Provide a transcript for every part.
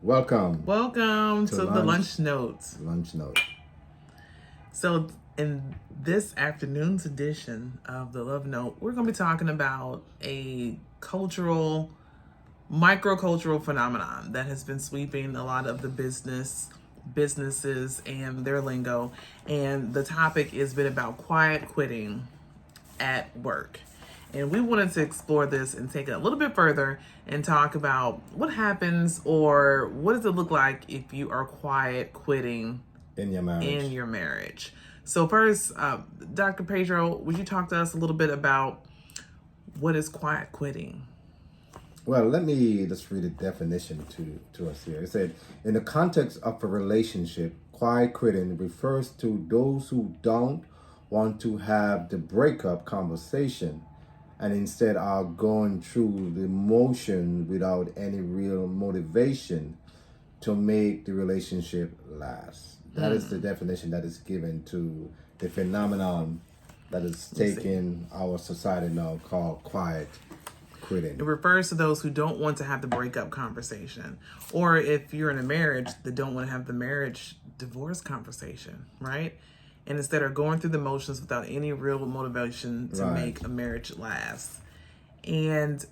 Welcome Welcome to the Lunch Notes. Lunch Note. So, in this afternoon's edition of the Love Note, we're going to be talking about a microcultural phenomenon that has been sweeping a lot of the businesses and their lingo. And the topic has been about quiet quitting at work. And we wanted to explore this and take it a little bit further and talk about what happens or what does it look like if you are quiet quitting In your marriage. So first, Dr. Pedro, would you talk to us a little bit about what is quiet quitting? Well, let me just read a definition to us here. It said, in the context of a relationship, quiet quitting refers to those who don't want to have the breakup conversation and instead are going through the motion without any real motivation to make the relationship last. That is the definition that is given to the phenomenon that is taking our society now called quiet quitting. It refers to those who don't want to have the breakup conversation, or if you're in a marriage that don't want to have the marriage divorce conversation, right? And instead are going through the motions without any real motivation to make a marriage last. And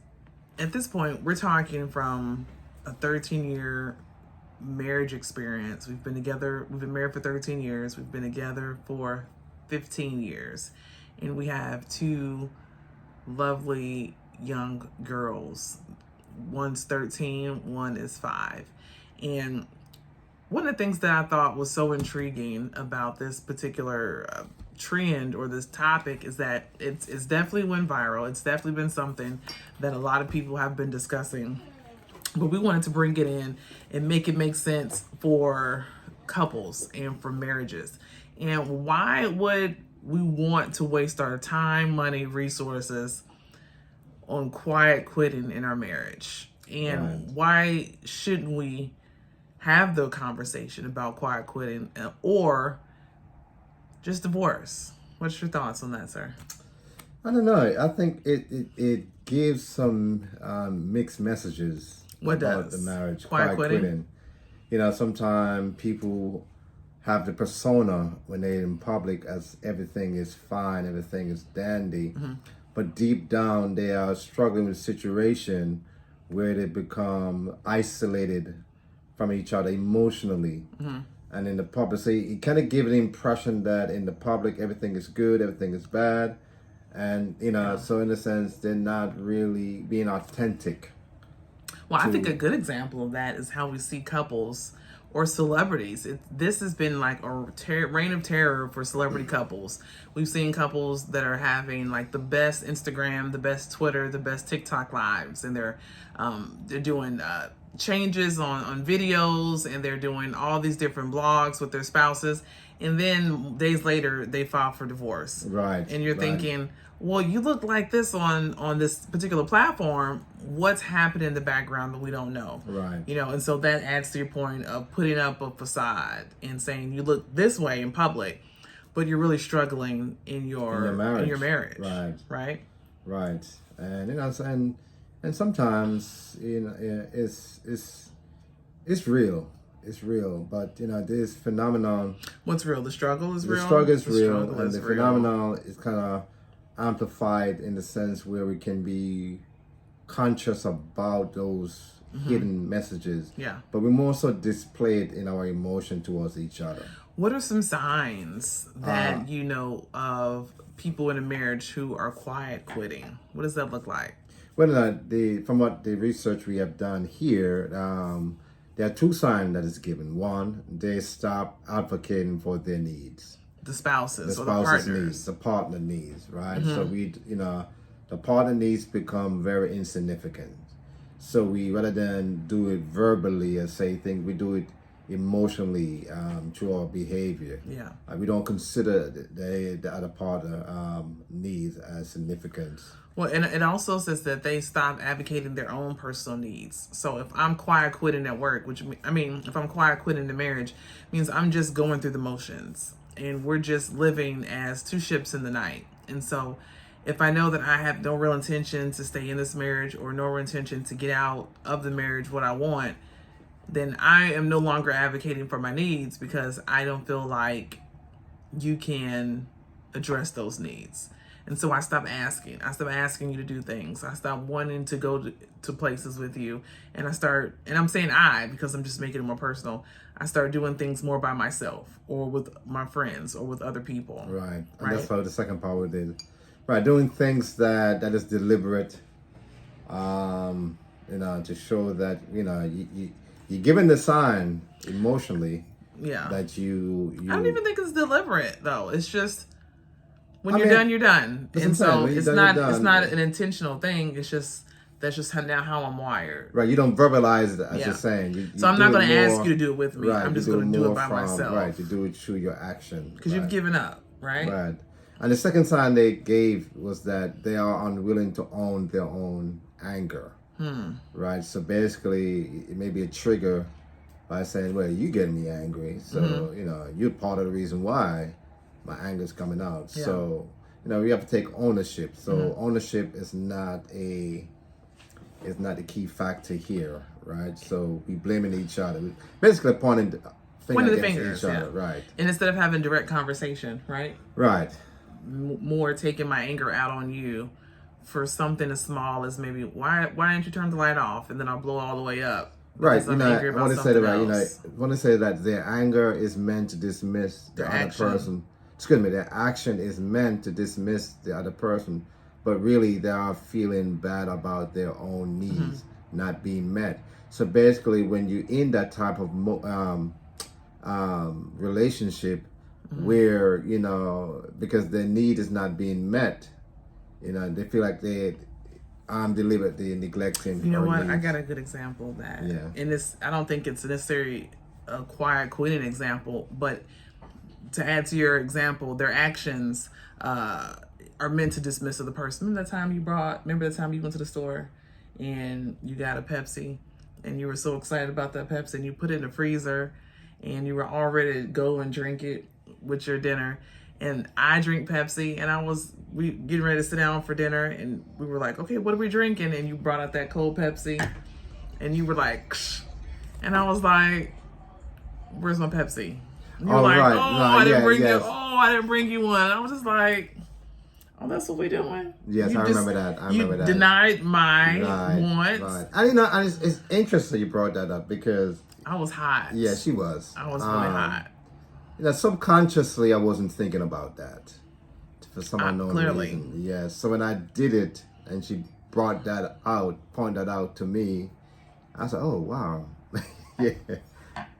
at this point, we're talking from a 13-year marriage experience. We've been married for 13 years. We've been together for 15 years. And we have two lovely young girls. One's 13, one is 5. And one of the things that I thought was so intriguing about this particular trend or this topic is that it's definitely went viral. It's definitely been something that a lot of people have been discussing. But we wanted to bring it in and make it make sense for couples and for marriages. And why would we want to waste our time, money, resources on quiet quitting in our marriage? And why shouldn't we have the conversation about quiet quitting or just divorce? What's your thoughts on that, sir? I don't know. I think it gives some mixed messages about the marriage. Quiet quitting? You know, sometimes people have the persona when they're in public as everything is fine, everything is dandy. But deep down, they are struggling with a situation where they become isolated from each other emotionally. And in the public, so you kind of give the impression that in the public, everything is good, everything is bad. And, you know, so in a sense, they're not really being authentic. Well, I think a good example of that is how we see couples or celebrities. This has been like a reign of terror for celebrity couples. We've seen couples that are having like the best Instagram, the best Twitter, the best TikTok lives, and they're doing changes on videos, and they're doing all these different blogs with their spouses, and then days later they file for divorce. Right. And you're thinking, well, you look like this on this particular platform. What's happening in the background that we don't know? Right. You know, and so that adds to your point of putting up a facade and saying you look this way in public, but you're really struggling in your marriage. Right. Right. Right. And you know, and sometimes, you know, it's real. It's real, but you know, this phenomenon. What's real? The struggle is real. The struggle is real, and the phenomenon is kind of amplified in the sense where we can be conscious about those hidden messages. Yeah. But we more so display it in our emotion towards each other. What are some signs that you know of people in a marriage who are quiet quitting? What does that look like? Well, from what the research we have done here, there are 2 signs that is given. One, they stop advocating for their needs. The spouses or the the partners. Needs, the partner needs, right? So the partner needs become very insignificant. So we, rather than do it verbally and say things, we do it emotionally through our behavior. Yeah. We don't consider the other partner needs as significant. Well, and it also says that they stop advocating their own personal needs. So if I'm quiet quitting at work, if I'm quiet quitting the marriage, means I'm just going through the motions. And we're just living as 2 ships in the night. And so if I know that I have no real intention to stay in this marriage or no real intention to get out of the marriage what I want, then I am no longer advocating for my needs because I don't feel like you can address those needs. And so I stopped asking. I stopped asking you to do things. I stopped wanting to go to places with you. And I'm saying I, because I'm just making it more personal. I start doing things more by myself or with my friends or with other people. Right. And that's how the second part we did. Right. Doing things that is deliberate, to show that, you're giving the sign emotionally. Yeah. That you I don't even think it's deliberate though. It's just when you're done, you're done. And so it's not an intentional thing. It's just that's just how I'm wired. Right. You don't verbalize it as you're saying. So I'm not going to ask you to do it with me. Right, I'm just going to do it by myself. Right. You do it through your action. Because you've given up. Right. Right. And the second sign they gave was that they are unwilling to own their own anger. Right. So basically, it may be a trigger by saying, well, you getting me angry. So, you're part of the reason why my anger is coming out. Yeah. So, we have to take ownership. So ownership is not the key factor here, right? So we blaming each other. Basically pointing the fingers at each other, right? And instead of having direct conversation, right? Right. More taking my anger out on you for something as small as maybe, why didn't you turn the light off? And then I'll blow all the way up. Right, I want to say that. I want to say that their anger is meant to dismiss the other person. Excuse me, their action is meant to dismiss the other person, but really they are feeling bad about their own needs not being met. So basically, when you're in that type of relationship where because their need is not being met, they feel like deliberately neglecting. You know what? Needs. I got a good example of that. Yeah. And I don't think it's necessarily a quiet quitting example, but to add to your example, their actions are meant to dismiss the person. Remember the time you went to the store and you got a Pepsi and you were so excited about that Pepsi and you put it in the freezer and you were all ready to go and drink it with your dinner. And I drink Pepsi, and we getting ready to sit down for dinner, and we were like, okay, what are we drinking? And you brought out that cold Pepsi, and you were like, Ksh. And I was like, where's my Pepsi? And you were like, right. I didn't bring you one. I was just like, oh, that's what we're doing? Yes, I remember that. You denied my wants. Right. I didn't know. It's interesting you brought that up because I was hot. Yeah, she was. I was really hot. Subconsciously, I wasn't thinking about that for some unknown reason. Yeah, so when I did it and she pointed that out to me, I said, oh, wow. Yeah.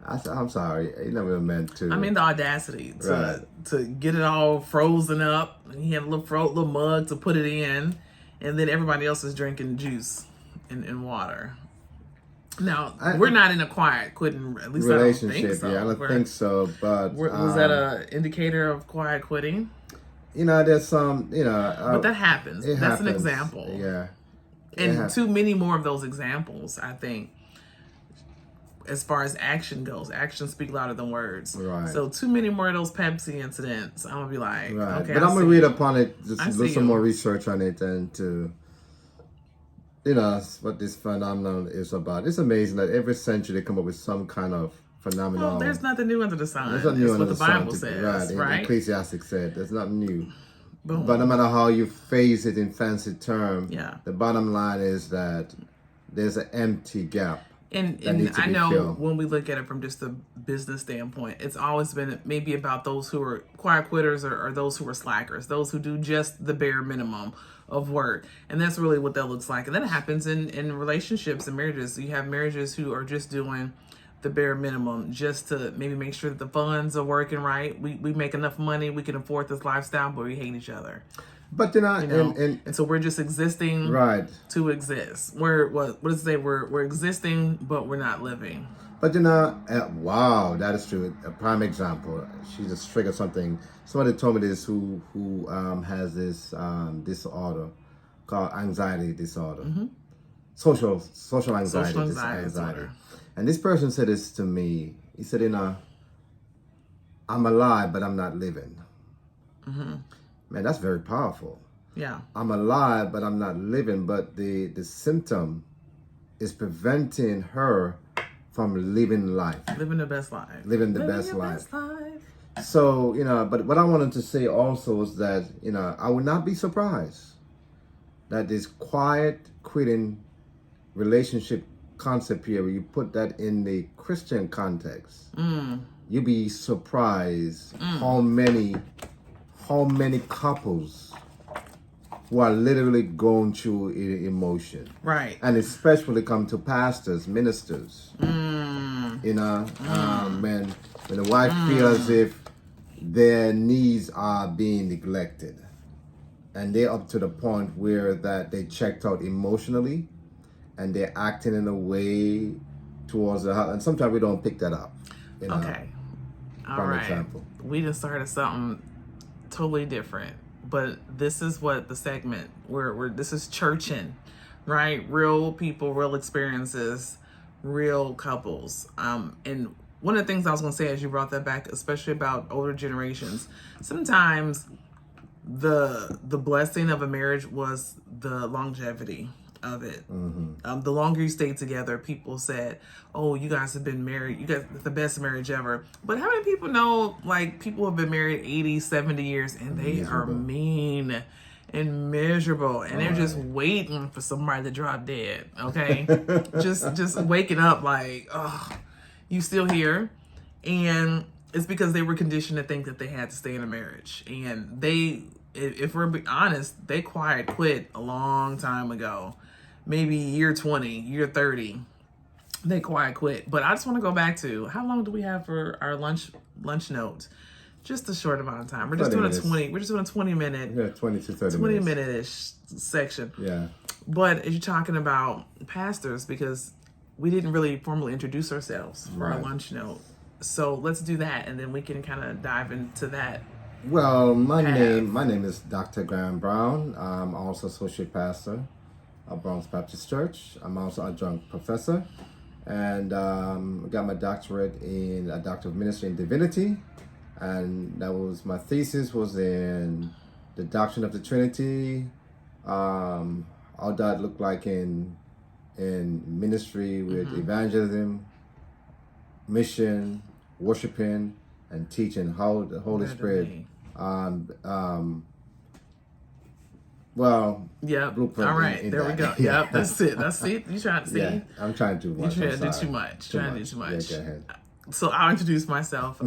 I said, I'm sorry. You never meant to. I mean, the audacity to get it all frozen up. And he had a little mug to put it in. And then everybody else is drinking juice and water. Now, we're not in a quiet quitting, at least relationship. I don't think so. Yeah, I don't think so. But was that an indicator of quiet quitting? There's some, but that happens. That's an example. Yeah. And too many more of those examples, I think, as far as action goes. Actions speak louder than words. Right. So too many more of those Pepsi incidents. I'm going to be like, okay. But I'm going to read upon it, just do some more research on it and to... what this phenomenon is about. It's amazing that every century they come up with some kind of phenomenon. Well, there's nothing new under the sun. There's nothing new under the sun. That's what the Bible says, right? Ecclesiastes said there's nothing new. Boom. But no matter how you phrase it in fancy term, the bottom line is that there's an empty gap. And I know filled. When we look at it from just the business standpoint, it's always been maybe about those who are quiet quitters or those who are slackers, those who do just the bare minimum of work. And that's really what that looks like. And that happens in relationships and marriages. You have marriages who are just doing the bare minimum just to maybe make sure that the funds are working right. We make enough money, we can afford this lifestyle, but we hate each other. But and so we're just existing to exist. What does it say? We're existing, but we're not living. But wow, that is true. A prime example. She just triggered something. Somebody told me this who has this disorder called anxiety disorder, social anxiety disorder. And this person said this to me. He said, I'm alive, but I'm not living. Man, that's very powerful. Yeah. I'm alive, but I'm not living. But the symptom is preventing her from living life. Living the best life. Living the best life. So, but what I wanted to say also is that, I would not be surprised that this quiet quitting relationship concept here, where you put that in the Christian context, you'd be surprised how many couples who are literally going through emotion. Right. And especially come to pastors, ministers. When the wife feels as if their needs are being neglected. And they're up to the point where that they checked out emotionally and they're acting in a way towards the husband. And sometimes we don't pick that up. Okay. All right. Example. We just started something totally different. But this is what the segment where this is churching, right? Real people, real experiences, real couples. And one of the things I was going to say as you brought that back, especially about older generations, sometimes the blessing of a marriage was the longevity of it. The longer you stayed together, people said, oh, you guys have been married, you got the best marriage ever. But how many people know, like, people have been married 80, 70 years and they are mean and miserable and they're just waiting for somebody to drop dead, okay? just waking up like, oh, you still here? And it's because they were conditioned to think that they had to stay in a marriage. And they, if we're honest, they quiet quit a long time ago. Maybe year 20, year 30, they quiet quit. But I just want to go back to, how long do we have for our lunch note? Just a short amount of time. We're just doing a 20 minute. Yeah, 20 to 30 20 minutes. minute-ish section. Yeah. But as you're talking about pastors, because we didn't really formally introduce ourselves for our lunch note. So let's do that, and then we can kind of dive into that. Well, my name is Dr. Graham Brown. I'm also associate pastor of Bronx Baptist Church. I'm also adjunct professor, and I got my doctorate in a Doctor of Ministry in Divinity, and that was my thesis was in the doctrine of the Trinity, how that looked like in ministry with evangelism, mission, worshiping, and teaching how the Holy Spirit blueprint. All right, there we go. Yep, that's it. You trying to see? Yeah, I'm trying to do much. You're trying to do too much. Trying to do too much. Yeah, go ahead. So I'll introduce myself.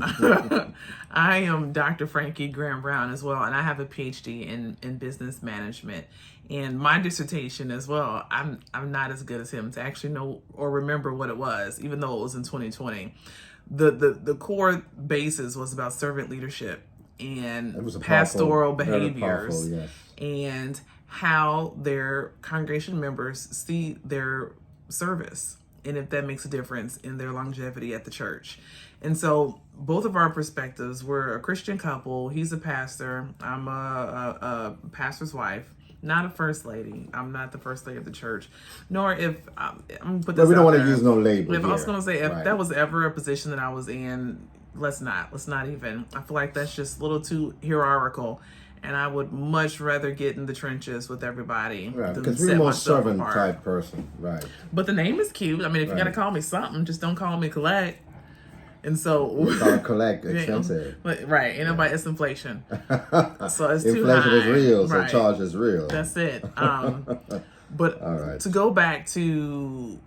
I am Dr. Frankie Graham Brown as well, and I have a PhD in business management. And my dissertation as well, I'm not as good as him to actually know or remember what it was, even though it was in 2020. The core basis was about servant leadership and pastoral behaviors, and how their congregation members see their service, and if that makes a difference in their longevity at the church. And so both of our perspectives, we're a Christian couple. He's a pastor. I'm a pastor's wife, not a first lady. I'm not the first lady of the church, nor if I'm gonna put this. But we don't want to use no label. If I was gonna say if that was ever a position that I was in, let's not even. I feel like that's just a little too hierarchical. And I would much rather get in the trenches with everybody. Right, because we're more servant type person. Right. But the name is cute. I mean, if you're going to call me something, just don't call me Collect. And so... We call it Collect, expensive. Right. Ain't nobody, it's inflation. So it's too high. Inflation is real, so charge is real. That's it. But to go back to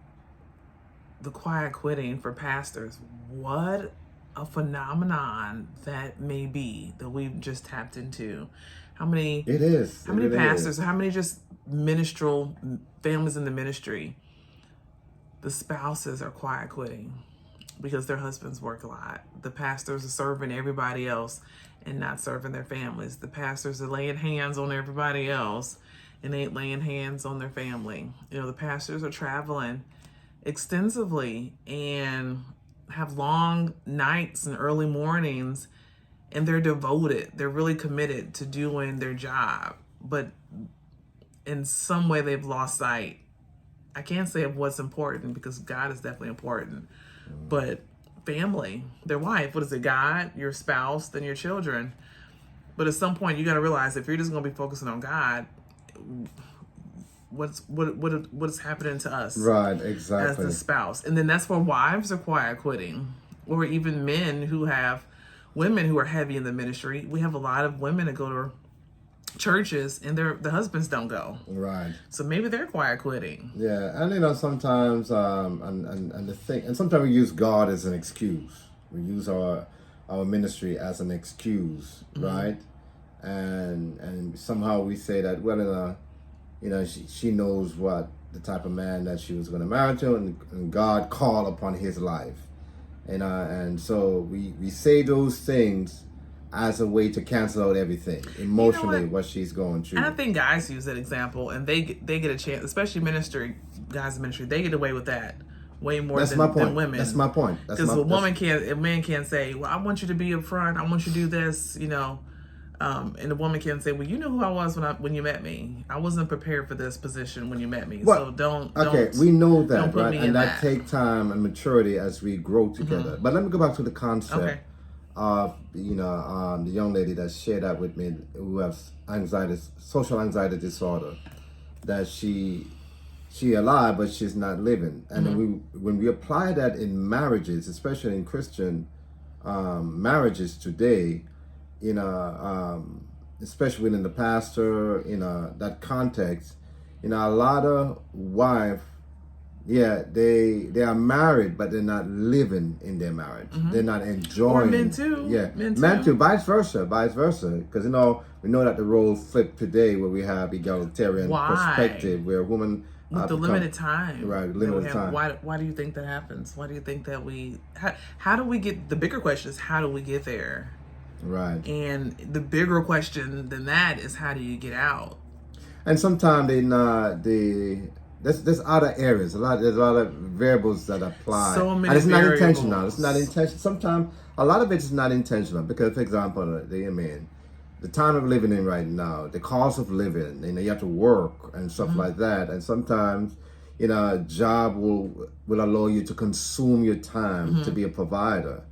the quiet quitting for pastors, what a phenomenon that may be that we've just tapped into. How many pastors, how many just ministerial families in the ministry, the spouses are quiet quitting because their husbands work a lot. The pastors are serving everybody else and not serving their families. The pastors are laying hands on everybody else and ain't laying hands on their family. The pastors are traveling extensively and have long nights and early mornings, and they're devoted. They're really committed to doing their job, but in some way they've lost sight. I can't say of what's important because God is definitely important, but family, their wife, what is it? God, your spouse, then your children. But at some point you got to realize if you're just going to be focusing on God, what's happening to us Right, as exactly. the spouse. And then that's where wives are quiet quitting, or even men who have women who are heavy in the ministry. We have a lot of women that go to churches and the husbands don't go. Right. So maybe they're quiet quitting. Yeah, and sometimes and the thing, and sometimes we use God as an excuse. We use our ministry as an excuse, right? And somehow we say that, well, she knows what the type of man that she was going to marry to, and God called upon his life, and so we say those things as a way to cancel out everything emotionally, what she's going through. And I think guys use that example, and they get a chance, especially guys in ministry, they get away with that way more than women. That's my point. Because a man can't say, well, I want you to be upfront, I want you to do this, and the woman can say, well, you know who I was when you met me. I wasn't prepared for this position when you met me. Well, so don't. We know that, right? And that take time and maturity as we grow together. But let me go back to the concept of the young lady that shared that with me, who has social anxiety disorder, that she alive but she's not living. And when we apply that in marriages, especially in Christian marriages today, especially within the pastor, that context, a lot of wives, they are married, but they're not living in their marriage. They're not enjoying. Or men too. Yeah, men too. Vice versa. Because we know that the roles flip today, where we have egalitarian perspective, where a woman with the limited time, right? Limited time. Why do you think that happens? Why do you think that how do we get? The bigger question is, how do we get there? Right. And the bigger question than that is, how do you get out? And sometimes there's other areas. There's a lot of variables that apply. So many and it's variables. not intentional. It's not intentional. Sometimes a lot of it is not intentional because, for example, the time of living in right now, the cost of living, you have to work and stuff like that. And sometimes, a job will allow you to consume your time to be a provider.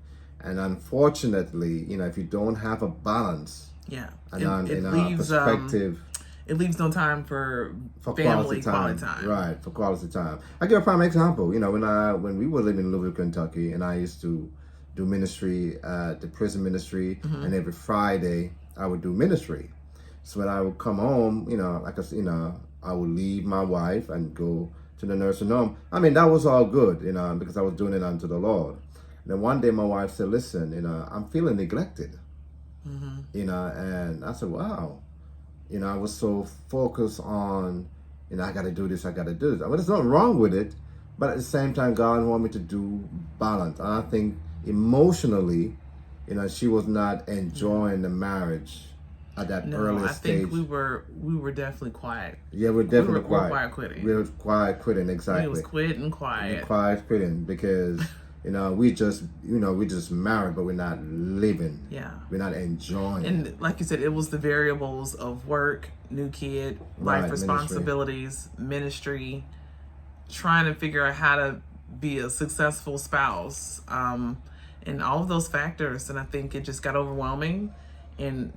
And unfortunately, if you don't have a balance, perspective, it leaves no time for family quality time. Right, for quality time. I give a prime example. When we were living in Louisville, Kentucky, and I used to do ministry at the prison ministry, and every Friday I would do ministry. So when I would come home, I would leave my wife and go to the nursing home. I mean, that was all good, because I was doing it unto the Lord. And then one day my wife said, listen, I'm feeling neglected. And I said, wow. I was so focused on, I got to do this, I got to do this. I mean, there's nothing wrong with it, but at the same time, God wanted me to do balance. And I think emotionally, she was not enjoying the marriage at that early stage. I think we were definitely quiet. Yeah, we're definitely quiet. We were quiet quitting. We were quiet quitting, exactly. We was quitting quiet. Quiet quitting because... we just married, but we're not living. Yeah. We're not enjoying. And like you said, it was the variables of work, new kid, life responsibilities, ministry, trying to figure out how to be a successful spouse, and all of those factors. And I think it just got overwhelming. And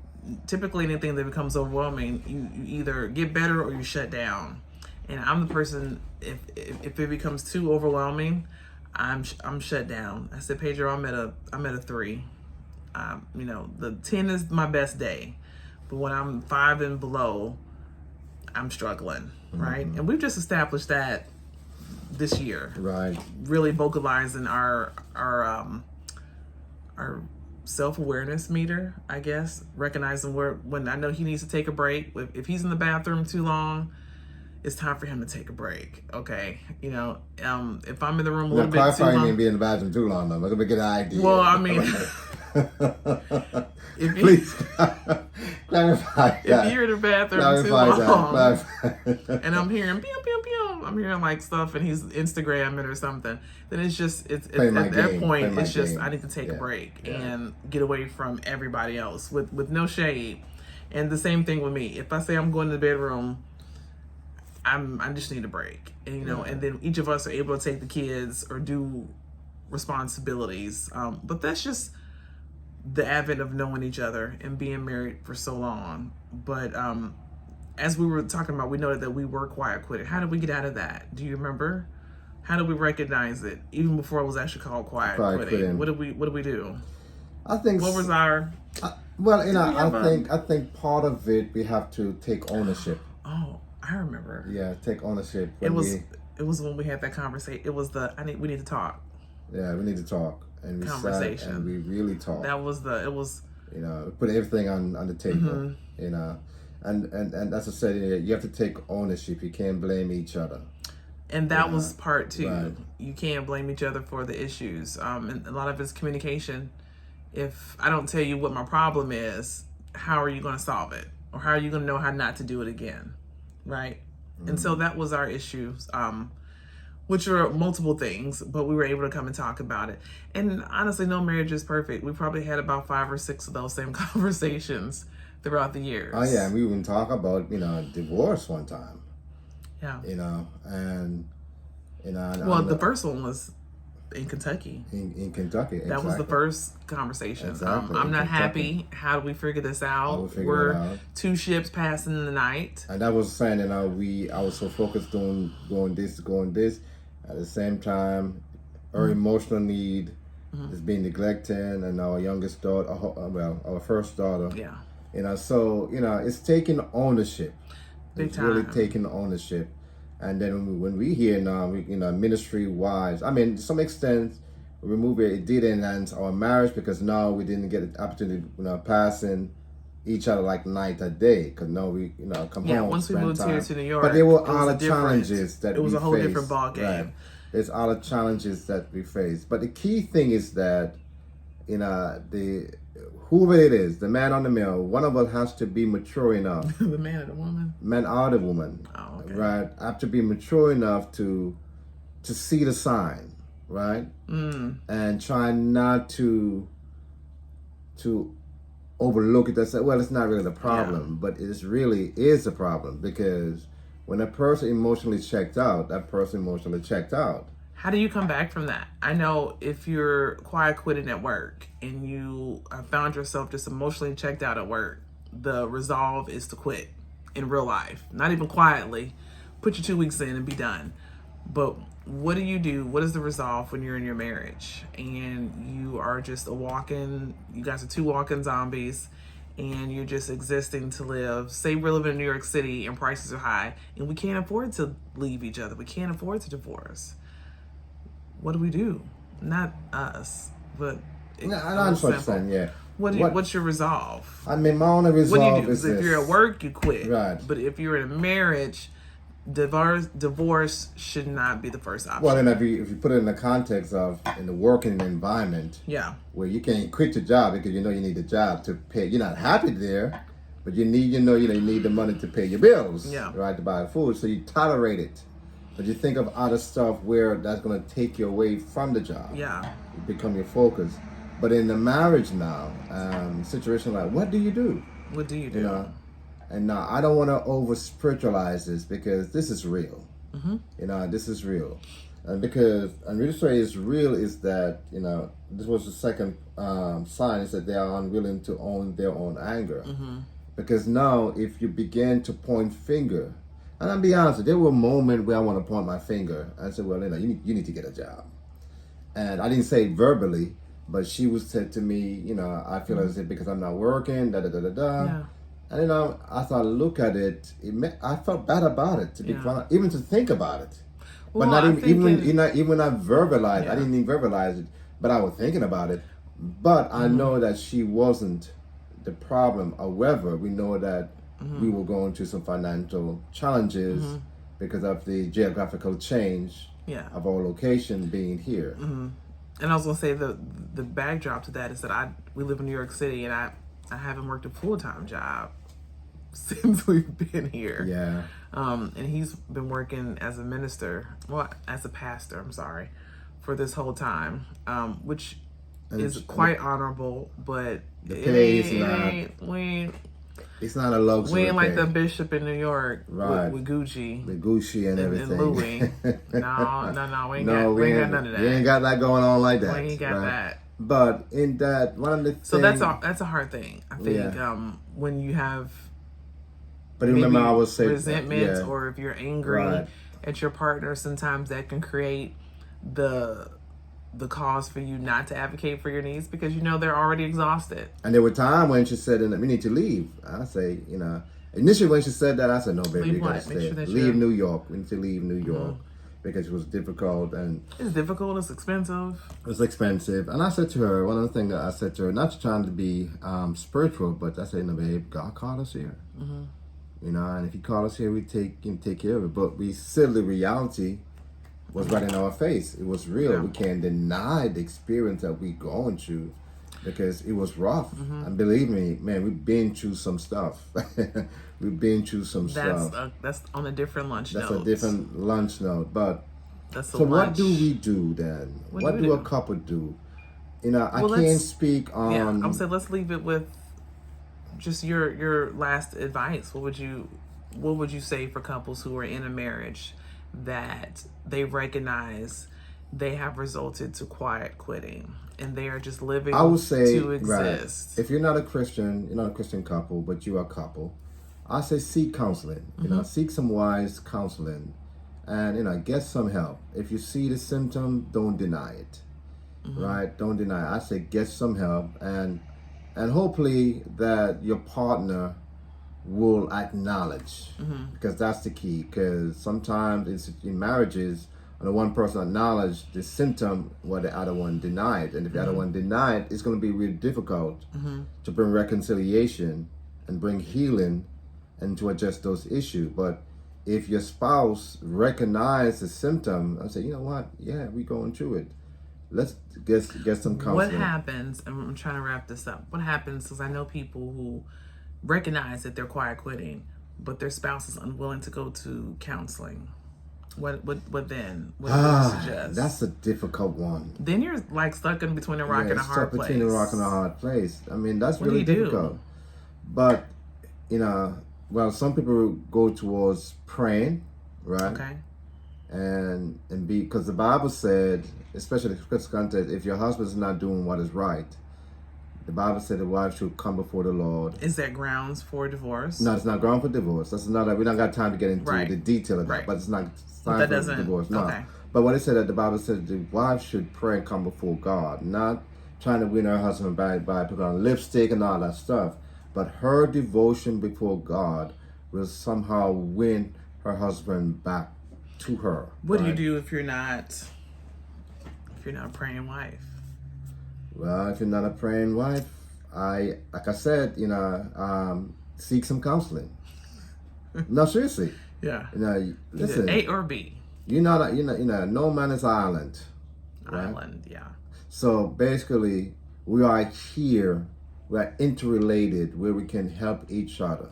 typically anything that becomes overwhelming, you either get better or you shut down. And I'm the person, if it becomes too overwhelming, I'm shut down. I said, Pedro, I'm at a 3. The 10 is my best day, but when I'm 5 and below, I'm struggling, right? And we've just established that this year, right? Really vocalizing our self-awareness meter, I guess, recognizing when I know he needs to take a break. If he's in the bathroom too long, it's time for him to take a break. Okay, if I'm in the room a little bit too long, be in the bathroom too long though. I'm gonna get an idea. Well, I mean, please clarify that. If you're in the bathroom too long, and I'm hearing pew pew pew, I'm hearing like stuff, and he's Instagramming or something, then it's at that point it's just I need to take a break and get away from everybody else with no shade. And the same thing with me. If I say I'm going to the bedroom, I just need a break, and and then each of us are able to take the kids or do responsibilities. But that's just the advent of knowing each other and being married for so long. But as we were talking about, we noted that we were quiet quitting. How did we get out of that? Do you remember? How did we recognize it even before it was actually called quiet quitting? What did we do? I think what was our well, you know, I think part of it we have to take ownership. Oh, I remember. Yeah, take ownership. It was when we had that conversation. It was we need to talk. Yeah, we need to talk, and we conversation. Sat and we really talked. That was it was. You know, put everything on the table. Mm-hmm. You know, and as I said, you have to take ownership. You can't blame each other. And that was part two. Right. You can't blame each other for the issues. And a lot of it's communication. If I don't tell you what my problem is, how are you going to solve it? Or how are you going to know how not to do it again? Right? Mm-hmm. And so that was our issues, which are multiple things, but we were able to come and talk about it. And honestly, no marriage is perfect. We probably had about 5 or 6 of those same conversations throughout the years. Oh, yeah. And we even talk about, divorce one time. Yeah. And the first one was in Kentucky. In Kentucky, exactly. That was the first conversation. Exactly. I'm not happy. How do we figure this out? We're 2 ships passing in the night. And that was saying, I was so focused on going this. At the same time, our emotional need is being neglected, and our youngest daughter, our first daughter. Yeah. So it's taking ownership. Big it's time. Really taking ownership. And then when we hear now, ministry wise, I mean, to some extent, it did enhance our marriage because now we didn't get the opportunity, passing each other like night or day. Because now we, come home. Yeah, once we moved here to New York, but there were all the challenges that we faced. It was a whole different ball game. Right. There's all the challenges that we face. But the key thing is that, whoever it is, the man on the mill, one of us has to be mature enough. The man or the woman? Man or the woman. Oh, okay. Right? Have to be mature enough to see the sign, right? And try not to overlook it and say, well, it's not really the problem, but it really is a problem because when a person emotionally checked out, that person emotionally checked out. How do you come back from that? I know if you're quiet quitting at work and you found yourself just emotionally checked out at work, the resolve is to quit in real life. Not even quietly. Put your 2 weeks in and be done. But what do you do? What is the resolve when you're in your marriage and you are just you guys are 2 walking zombies and you're just existing to live? Say we're living in New York City and prices are high and we can't afford to leave each other. We can't afford to divorce. What do we do? Not us, but I understand. Yeah. What's your resolve? I mean, my only resolve what do you do? is if you're at work, you quit. Right. But if you're in a marriage, divorce should not be the first option. Well, then if you put it in the context of in the working environment, where you can't quit your job because you need the job to pay. You're not happy there, but you need you need the money to pay your bills. Right, to buy food, so you tolerate it. But you think of other stuff where that's going to take you away from the job. Yeah. It become your focus. But in the marriage now, situation like, what do you do? What do you do? And now I don't want to over spiritualize this because this is real. This is real. And really say it's real is that, this was the second sign is that they are unwilling to own their own anger. Because now if you begin to point finger, and I'll be honest, there were moments where I want to point my finger and say, well, you need to get a job. And I didn't say it verbally, but she was said to me, I feel as if because I'm not working, Yeah. And I thought, look at it. I felt bad about it, to be quite, even to think about it. Well, but not even when I verbalized, I didn't even verbalize it, but I was thinking about it. But I know that she wasn't the problem. However, we know that we were going through some financial challenges because of the geographical change of our location being here. And I was going to say the backdrop to that is that we live in New York City and I haven't worked a full-time job since we've been here. Yeah. And he's been working as a as a pastor, for this whole time, which is quite honorable, but the pay is it's not a luxury. We ain't like the bishop in New York, right? With Gucci, and everything. And Louis. No, we ain't got none of that. We ain't got that going on like that. We ain't got that. But in that, one of the things... So that's a hard thing. I think when you have But maybe remember, I was saying resentments, or if you're angry Right. at your partner, sometimes that can create the cause for you not to advocate for your needs because they're already exhausted. And there were times when she said, "We need to leave." I say, initially when she said that, I said, "No, baby, Leave you gotta what? Make stay. sure that Leave you're- New York. We need to leave New York because it was difficult and It's difficult. It's expensive. it was expensive." And I said to her, one of the things that I said to her, not trying to be spiritual, but I said, "No, babe, God called us here. And if He called us here, we take care of it. But we still, the reality was right in our face. It was real. Yeah. We can't deny the experience that we going through because it was rough. And believe me, man, we've been through some stuff. We've been through some stuff. That's on a different lunch That's note. a different lunch note. But That's so what lunch. do we do then? What do a couple do? I can't speak on. Yeah, I would say let's leave it with just your last advice. What would you say for couples who are in a marriage that they recognize they have resulted to quiet quitting and they are just living I would say, to exist? Right. If you're not a Christian, you're not a Christian couple, but you are a couple, I say seek counseling. Seek some wise counseling, and get some help. If you see the symptom, don't deny it. Right? Don't deny it. I say get some help, and hopefully that your partner will acknowledge, because that's the key. Because sometimes in marriages, when the one person acknowledge the symptom, while the other one denied, and if the other one denied, it's going to be really difficult to bring reconciliation and bring healing and to address those issues. But if your spouse recognize the symptom and say, you know what, yeah, we going through it, let's get some counseling. What happens, and I'm trying to wrap this up, what happens, because I know people who recognize that they're quiet quitting, but their spouse is unwilling to go to counseling. What then? What do you suggest? That's a difficult one. Then you're like stuck in between a rock and a hard place. Between a rock and a hard place. I mean, that's What really do you difficult. do? But, some people go towards praying, right? Okay. And because the Bible said, especially in the Christian context, if your husband's not doing what is right, the Bible said the wife should come before the Lord. Is that grounds for divorce? No, it's not ground for divorce. That's another. We don't got time to get into the detail of that, but it's not time for divorce. No. Okay. But what it said that the Bible said the wife should pray and come before God, not trying to win her husband by putting on lipstick and all that stuff. But her devotion before God will somehow win her husband back to her. What do you do if you're not a praying wife? Well, if you're not a praying wife, like I said, seek some counseling. No, seriously. Yeah. Listen. A or B. No man is island. Right? Island, yeah. So basically, we are here. We are interrelated, where we can help each other.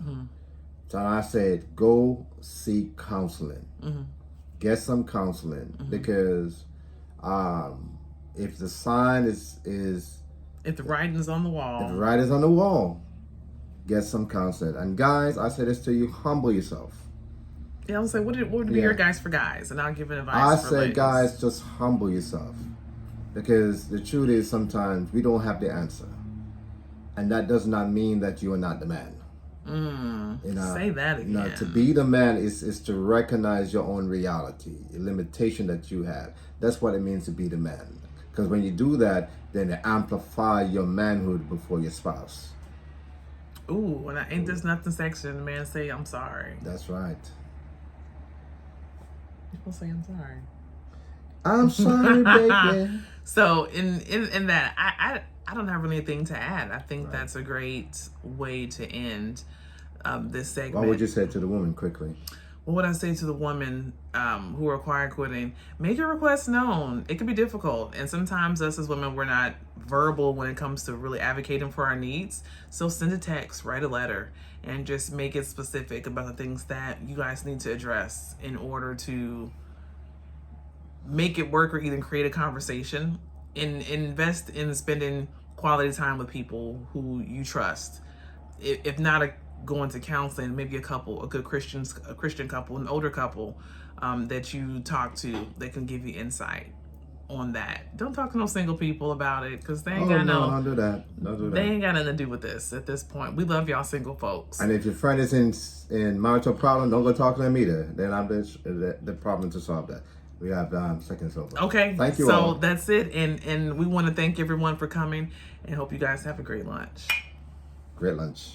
So I said, go seek counseling. Get some counseling, because if the sign is if the writing's on the wall, if the writing's on the wall, get some counseling. And guys, I say this to you: humble yourself. Yeah, I was like, what would be your guys for guys? And I'll give an advice. I for say, ladies. guys, just humble yourself, because the truth is sometimes we don't have the answer, and that does not mean that you are not the man. Say that again. To be the man is to recognize your own reality, the limitation that you have. That's what it means to be the man. Because when you do that, then it amplify your manhood before your spouse. Ooh, and ain't there's nothing sexy than a man say, I'm sorry. That's right. People say, I'm sorry. I'm sorry, baby. So in that, I don't have anything to add. I think that's a great way to end this segment. What would you say to the woman quickly? What would I say to the woman who are quiet quitting? Make your requests known. It can be difficult. And sometimes us as women, we're not verbal when it comes to really advocating for our needs. So send a text, write a letter, and just make it specific about the things that you guys need to address in order to make it work, or even create a conversation. And invest in spending quality time with people who you trust. If not going to counseling, maybe a good Christian couple, an older couple that you talk to that can give you insight on that. Don't talk to no single people about it, because they ain't Oh, got no, no. don't do that. Don't do They that. ain't got nothing to do with this at this point. We love y'all single folks. And if your friend is in marital problem, don't go talk to them either. Then I'm the problem to solve that. We have seconds over. Okay. Thank you so all. that's it. And we want to thank everyone for coming and hope you guys have a great lunch. Great lunch.